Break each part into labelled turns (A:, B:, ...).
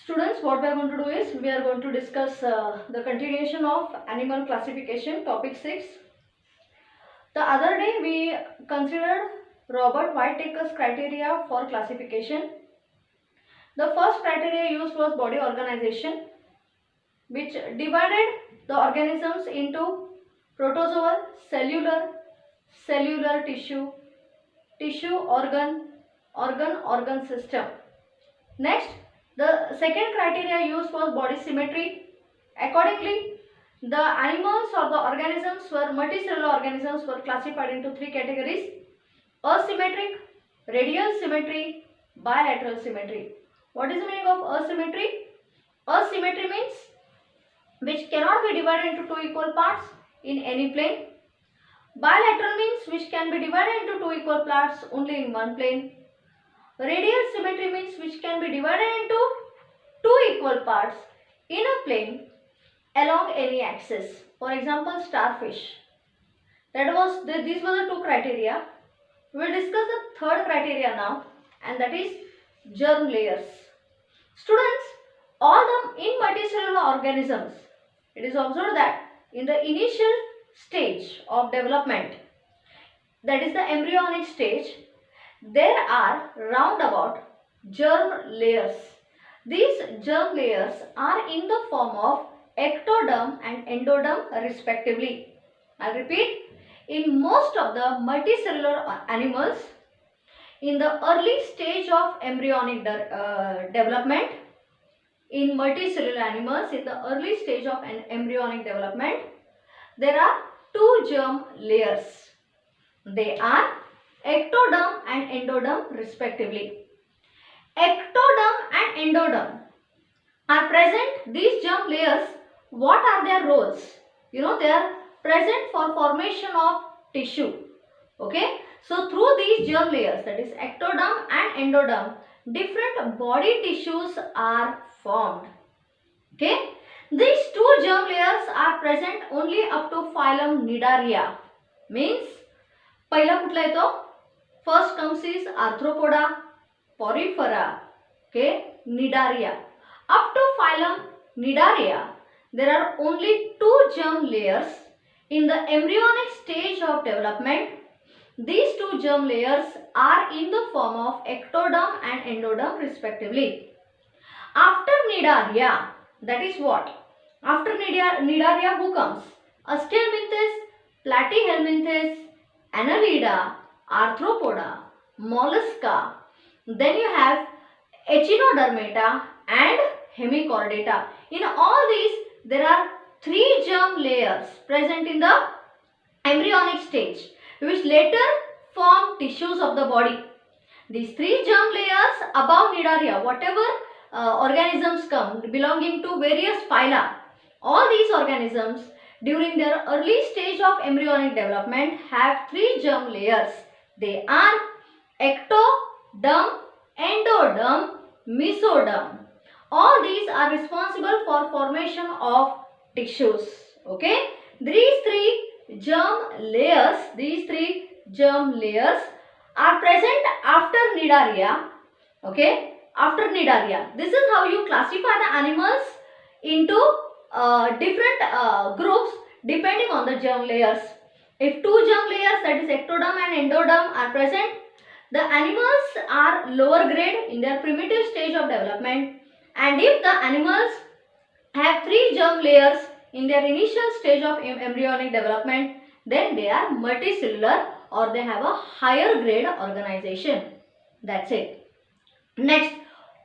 A: Students, what we are going to do is we are going to discuss the continuation of animal classification, topic 6. The other day we considered Robert Whitaker's criteria for classification. The first criteria used was body organization, which divided the organisms into protozoal, cellular tissue, organ system. Next, the second criteria used was body symmetry. Accordingly, the animals or the organisms were multicellular organisms were classified into three categories: asymmetric, radial symmetry, bilateral symmetry. What is the meaning of asymmetry? Asymmetry means which cannot be divided into two equal parts in any plane. Bilateral means which can be divided into two equal parts only in one plane. Radial symmetry means which can be divided into two equal parts in a plane along any axis. For example, starfish. These were the two criteria. We will discuss the third criteria now, and that is germ layers. Students, all the in multicellular organisms, it is observed that in the initial stage of development, that is the embryonic stage, there are roundabout germ layers. These germ layers are in the form of ectoderm and endoderm respectively. I repeat, in most of the multicellular animals, in the early stage of embryonic development, in multicellular animals, in the early stage of an embryonic development, there are two germ layers. They are ectoderm and endoderm respectively. Ectoderm and endoderm are present. These germ layers, what are their roles? They are present for formation of tissue. Okay. So through these germ layers, that is ectoderm and endoderm, different body tissues are formed. Okay. These two germ layers are present only up to phylum Cnidaria. Means, पहिला कुठला येतो? First comes is Arthropoda, Porifera, okay, Cnidaria. Up to phylum Cnidaria, there are only two germ layers. In the embryonic stage of development, these two germ layers are in the form of ectoderm and endoderm respectively. After Cnidaria, that is what? After Cnidaria, who comes? Aschelminthes, Platyhelminthes, Annelida, Arthropoda, Mollusca. Then you have Echinodermata and Hemichordata. In all these, there are three germ layers present in the embryonic stage, which later form tissues of the body. These three germ layers above Cnidaria, whatever organisms come belonging to various phyla, all these organisms during their early stage of embryonic development have three germ layers. They are ectoderm, endoderm, mesoderm. All these are responsible for formation of tissues. Okay. These three germ layers are present after Cnidaria. Okay. After Cnidaria. This is how you classify the animals into different groups depending on the germ layers. If two germ layers, that is ectoderm and endoderm, are present, the animals are lower grade in their primitive stage of development. And if the animals have three germ layers in their initial stage of embryonic development, then they are multicellular or they have a higher grade organization. That's it. Next,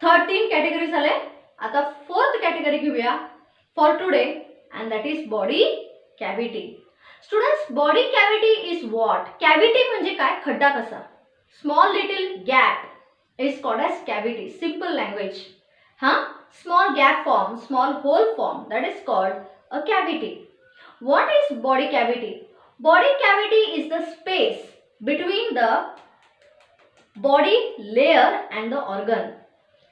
A: 13 categories आले. आता fourth category घेऊया for today, and that is body cavity. Students, body cavity is what? Cavity म्हणजे काय? खड्डा कसा? Small little gap is called as cavity. Simple language. Small gap form, small hole form, that is called a cavity. What is body cavity? Body cavity is the space between the body layer and the organ.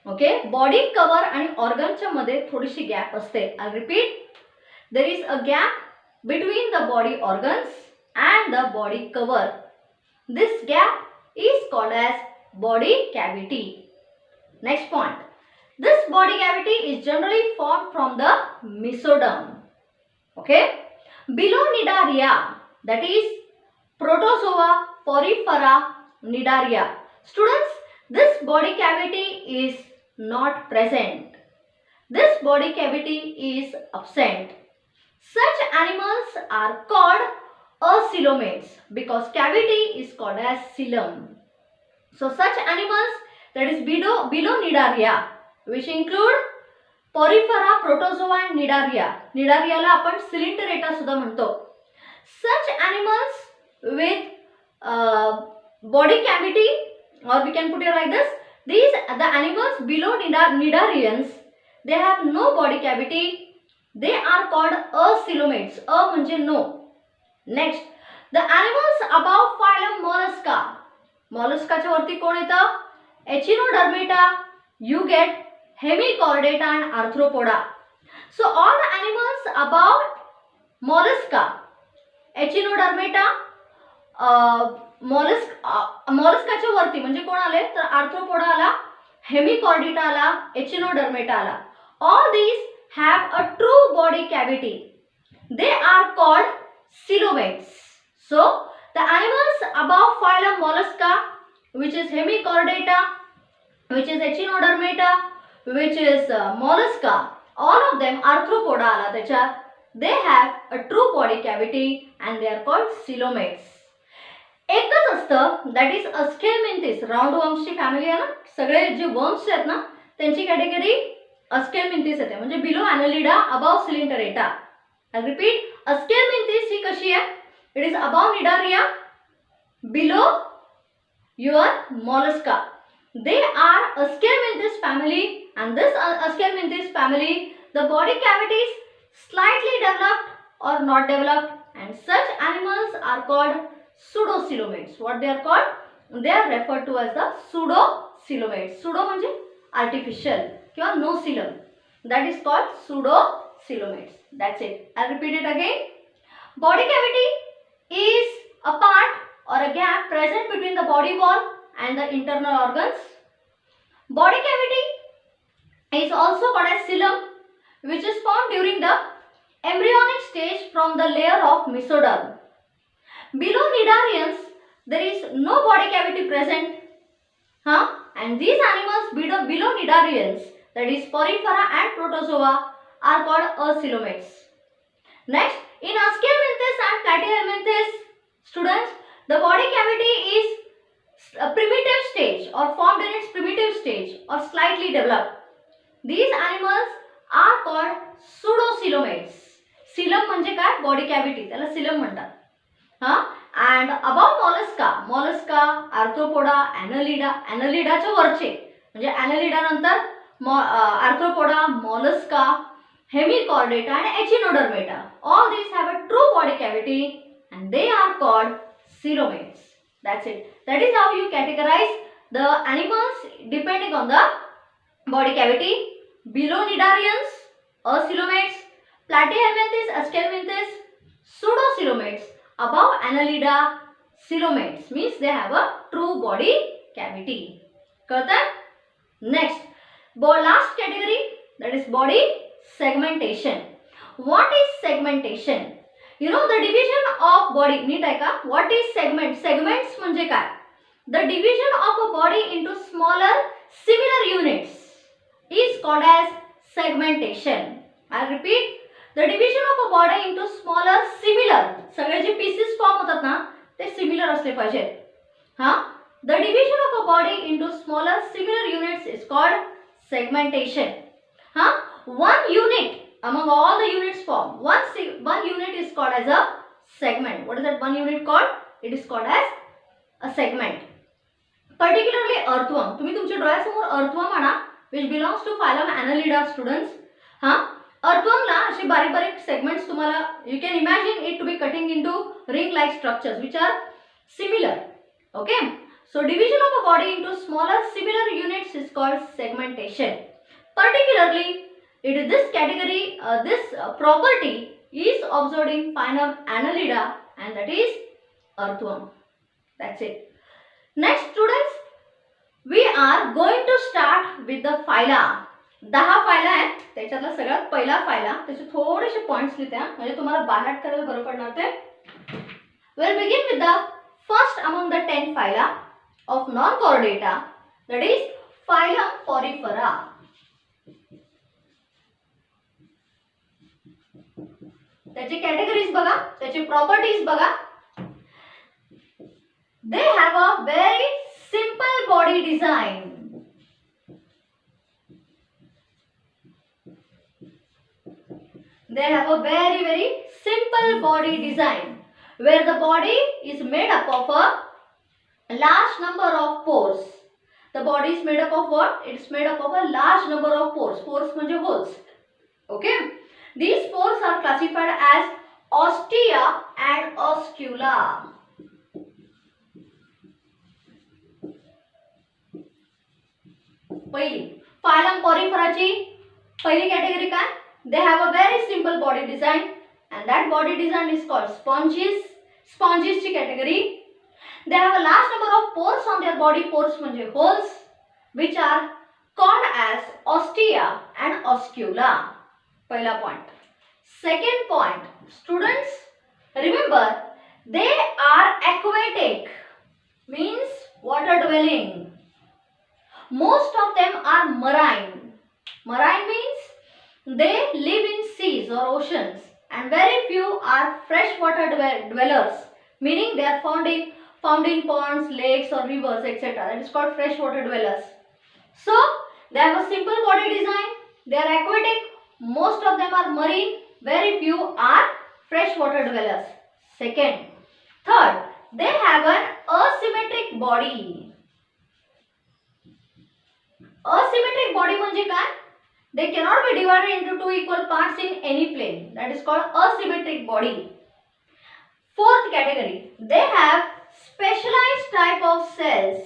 A: Okay, body cover and organ च्या मध्ये थोडीशी gap असते. I'll repeat. There is a gap between the body organs and the body cover. This gap is called as body cavity. Next point. This body cavity is generally formed from the mesoderm. Okay. Below nidaria, that is protozoa, porifera, nidaria. Students, this body cavity is not present. This body cavity is absent. Such animals are called acoelomates because cavity is called as coelom. So such animals, that is below nidaria, which include porifera, protozoa and nidaria. Nidaria ला आपण Coelenterata सुद्धा म्हणतो. Such animals with body cavity, or we can put it like this, the animals below nidarians, they have no body cavity. They are called acoelomates. A म्हणजे no. Next, the animals above phylum mollusca. Molluscaच्या वरती कोण येतं? Echinodermata. You get Hemichordata and Arthropoda. So all the animals above mollusca, Echinodermata, molluscaच्या वरती म्हणजे कोण आले तर Arthropoda आला, Hemichordata आला, Echinodermata आला. All these have a true body cavity. They are called coelomates. So the animals above phylum mollusca, which is Hemichordata, which is Echinodermata, which is mollusca, all of them Arthropoda आला त्याच्यात. They have a true body cavity and they are called coelomates. एकच असतं, that is Aschelminthes. राउंडवर्म्स ची family आहे ना, सगळे जे worms आहेत ना त्यांची कॅटेगरी Aschelminthes येते, म्हणजे below Annelida, above Coelenterata. I repeat, Aschelminthes ही कशी आहे? It is above nidaria, below your mollusca. They are Aschelminthes family, and this Aschelminthes family, the body cavity is slightly developed or not developed, and such animals are called pseudocoelomates. What they are called? They are referred to as the pseudocoelomates. Pseudo म्हणजे artificial किंवा no coelom. That is called pseudocoelomates. That's it. I'll repeat it again. Body cavity is a part or a gap present between the body wall and the internal organs. Body cavity is also called as coelom, which is formed during the embryonic stage from the layer of mesoderm. Below nidarians, there is no body cavity present. And these animals below nidarians, that is porifera and protozoa, are called acoelomates. Next, in Aschelminthes and Platyhelminthes, students, the body cavity is a primitive stage or formed in its primitive stage or slightly developed. These animals are called pseudocoelomates. Coelom म्हणजे काय? Body cavity, त्याला coelom म्हणतात. And above mollusca, Arthropoda, Annelida च्या वरचे म्हणजे Annelida नंतर Arthropoda, mollusca, Hemichordata and Echinodermata. All these have a true body cavity and they are called coelomates. That's it. That is how you categorize the animals depending on the body cavity. Below nidarians, acoelomates, Platyhelminthes, Aschelminthes, pseudocoelomates. Above Annelida, coelomates, means they have a true body cavity. कळतं? Next, last category, that is body segmentation. What is segmentation? You know the division of body. नीट आहे का? What is segment? Segments म्हणजे काय? The division of a body into smaller similar units is called as segmentation. I repeat, the division of a body into smaller similar, सगळे जे pieces form होतात ना ते similar असले पाहिजेत. The division of a body into smaller similar units is called segmentation. One unit among all the units formed, one unit is called as a segment. What is that one unit called? It is called as a segment. Particularly earthworm. तुम्ही तुमच्या डोळ्यासमोर earthworm आणा, which belongs to phylum Annelida, students. Earthworm ला असे बारीक बारीक segments तुम्हाला, you can imagine it to be cutting into ring-like structures which are similar. Okay. So division of a body into smaller similar units is called segmentation. Particularly, it is this category, this property is observed in phylum Annelida, and that is earthworm. That's it. Next, students, we are going to start with the phyla. 10 फायला आहेत, त्याच्यातला सगळ्यात पहिला फायला त्याचे थोडेसे points लिहिते म्हणजे तुम्हाला बाहेर करायला बरं पडणार ते. We'll begin with the first among the 10 phyla of non-chordata, that is phylum Porifera. त्याचे कॅटेगरीज बघा, त्याचे प्रॉपर्टीज बघा. They have a very simple body design. They have a very simple body design where the body is made up of a large number of pores. The body is made up of what? It's made up of a large number of pores. Pores म्हणजे holes. Okay? These pores are classified as ostia and oscula. पहिली phylum Porifera ची पहिली category काय? They have a very simple body design and that body design is called sponges. Sponges ची category. They have a large number of pores on their body. Pores म्हणजे holes which are called as ostia and oscula. पहिला point. Second point, students remember they are aquatic, means water dwelling. Most of them are marine. Marine means they live in seas or oceans and very few are freshwater dwellers, meaning they are found in ponds, lakes or rivers, etc. That is called freshwater dwellers. So they have a simple body design, they are aquatic, most of them are marine, very few are freshwater dwellers. Second. Third, they have an asymmetric body. Asymmetric body म्हणजे काय? They cannot be divided into two equal parts in any plane. That is called asymmetric body. Fourth category, they have specialized type of cells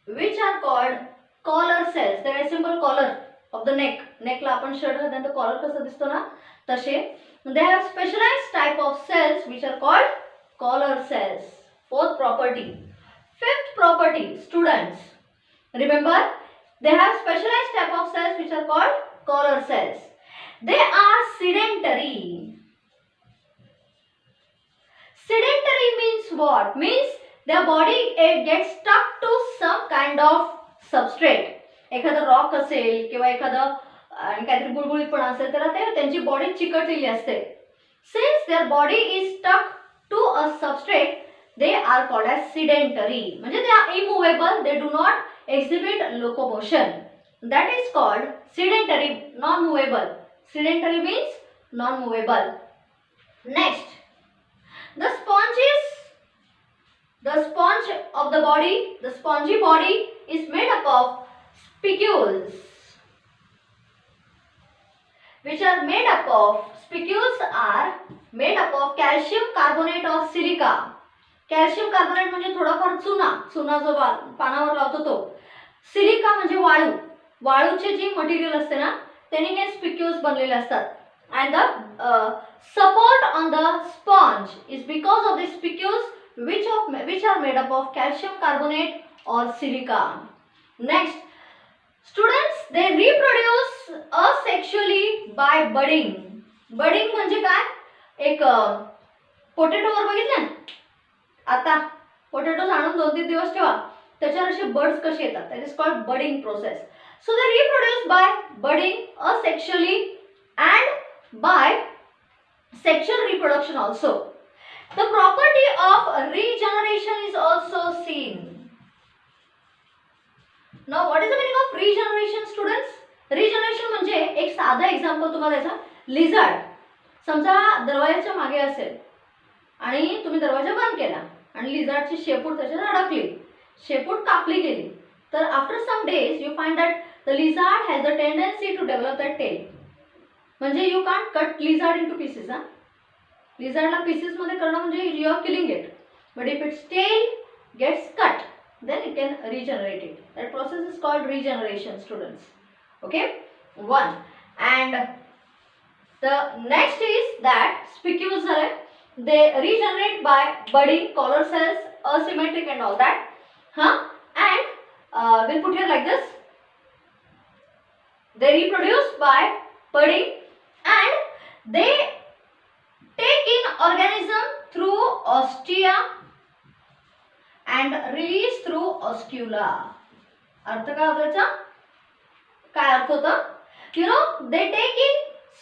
A: which are called collar cells. There is a simple collar of the neck. Neck ला आपण shirt घालताना collar कसा दिसतो ना तसे. They have specialized type of cells which are called collar cells. Fourth property. Fifth property, students. Remember, they have specialized type of cells which are called collar cells. They are sedentary. Sedentary means what? Means their body gets stuck to some kind of substrate. एखादा rock असेल किंवा एखादा काहीतरी बुळबुळीतपणा असेल तर त्यांची body चिकटलेली असते. Since their body is stuck to a substrate, they are called as sedentary. म्हणजे they are immovable. They do not exhibit locomotion. That is called sedentary, non-movable. Sedentary means non-movable. Next, the sponges. The sponge of the body, the spongy body is made up of spicules, which are made up of, spicules are made up of calcium carbonate or silica. Calcium carbonate म्हणजे थोडाफार चुना, चुना जो पानावर लावतो तो. Silica म्हणजे वाळू, वाळूचे जे मटेरियल असते ना त्याने हे स्पिक्यूल्स बनलेले असतात. And the support on the sponge is because of the spicules which are made up of calcium carbonate or silica. Next, students, they reproduce asexually by budding. Budding म्हणजे काय? एक पोटॅटोवर बघितलं आता पोटॅटोज आणून 2-3 दिवस ठेवा त्याच्यावर असे बर्ड्स कसे येतात. That is called budding process. So they reproduce by budding asexually and by sexual reproduction also. The property of regeneration is also seen. Now what is the meaning of regeneration, students? Regeneration म्हणजे एक साधा example तुम्हाला द्यायचा. Lizard समजा दरवाजाच्या मागे असेल आणि तुम्ही दरवाजा बंद केला आणि लिझार्डची शेपूट त्याच्यात अडकली, शेपूट कापली गेली तर after some days you find that the lizard has the tendency to develop that tail. म्हणजे you can't cut lizard into pieces. लिझार्डला पीसेस मध्ये करणं म्हणजे you are killing it, but if its tail gets cut then it can regenerate it. That process is called regeneration, students. Okay, one. And the next is that spicules are, they regenerate by budding, collar cells, asymmetric and all that. And we'll put here like this. They reproduce by budding and they take in organism through ostia and release through oscula. अर्थ काय होता याचा? काय अर्थ होता? You know, they take in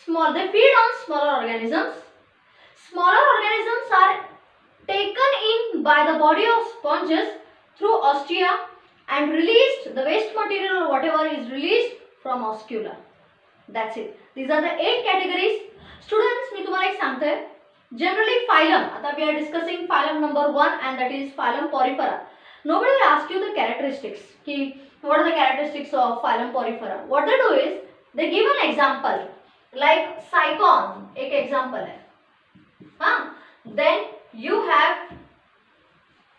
A: small, they feed on smaller organisms. Smaller organisms are taken in by the body of sponges through ostia and released, the waste material or whatever is released from oscula. That's it. These are the 8 categories. Students, मी तुम्हाला एक सांगते. Generally phylum, आता we are discussing phylum number 1 and that is phylum Porifera. Nobody will ask you the characteristics. What are the characteristics of phylum Porifera? What they do is, they give an example. Like Cycon, एक example है. हाँ? Then you have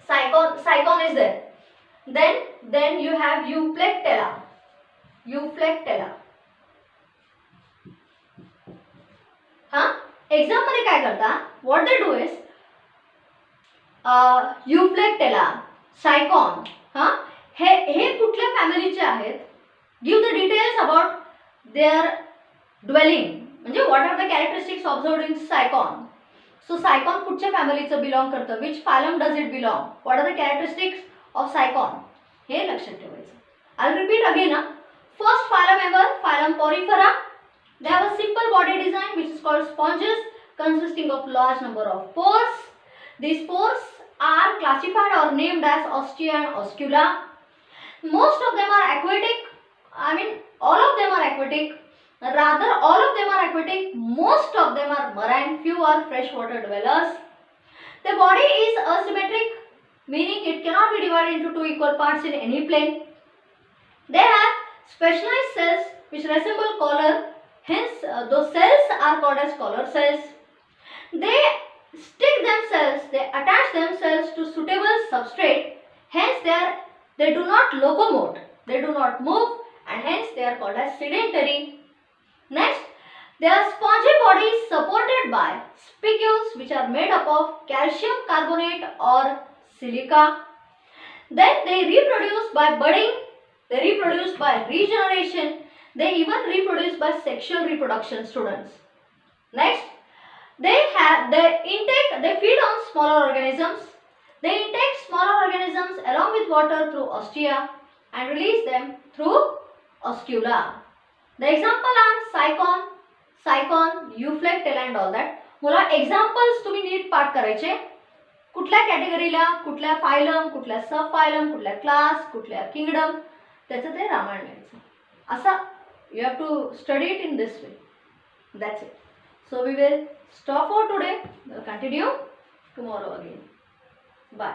A: Cycon is there. Then you have Euplectella. हाँ? Exam मध्ये काय करता? What they do is Euplectella, Cycon, हाँ? हे कुठल्या फॅमिलीचे आहेत? Give the details about their dwelling, म्हणजे what are the characteristics observed in Cycon. So Cycon कुठच्या फॅमिलीचं बिलॉंग करतं? Which phylum does it belong? What are the characteristics of Cycon? हे लक्षात ठेवायचं. I repeat again. First phylum ever, phylum Porifera. They have a simple body design which is called sponges consisting of large number of pores. These pores are classified or named as ostia and oscula. Most of them are aquatic. I mean, all of them are aquatic. Rather, all of them are aquatic. Most of them are marine. Few are freshwater dwellers. The body is asymmetric, meaning it cannot be divided into 2 equal parts in any plane. They have specialized cells which resemble collar. Hence, those cells are called as collar cells. They stick themselves, they attach themselves to suitable substrate. Hence, they do not locomote, they do not move, and hence they are called as sedentary. Next, their spongy body is supported by spicules which are made up of calcium carbonate or silica. Then they reproduce by budding, they reproduce by regeneration. They even reproduce by sexual reproduction, students. Next, they feed on smaller organisms. They intake smaller organisms along with water through ostia and release them through oscula. The example are Cycon, Euplectella and all that. मला examples तुम्ही NEET पाठ करायचे. कुठल्या कॅटेगरीला, कुठल्या phylum, कुठल्या सब phylum, कुठल्या class, कुठल्या किंगडम, त्याचं ते रामायण लिहायचं. असा you have to study it in this way. That's it. So we will stop for today. We will continue tomorrow again. Bye.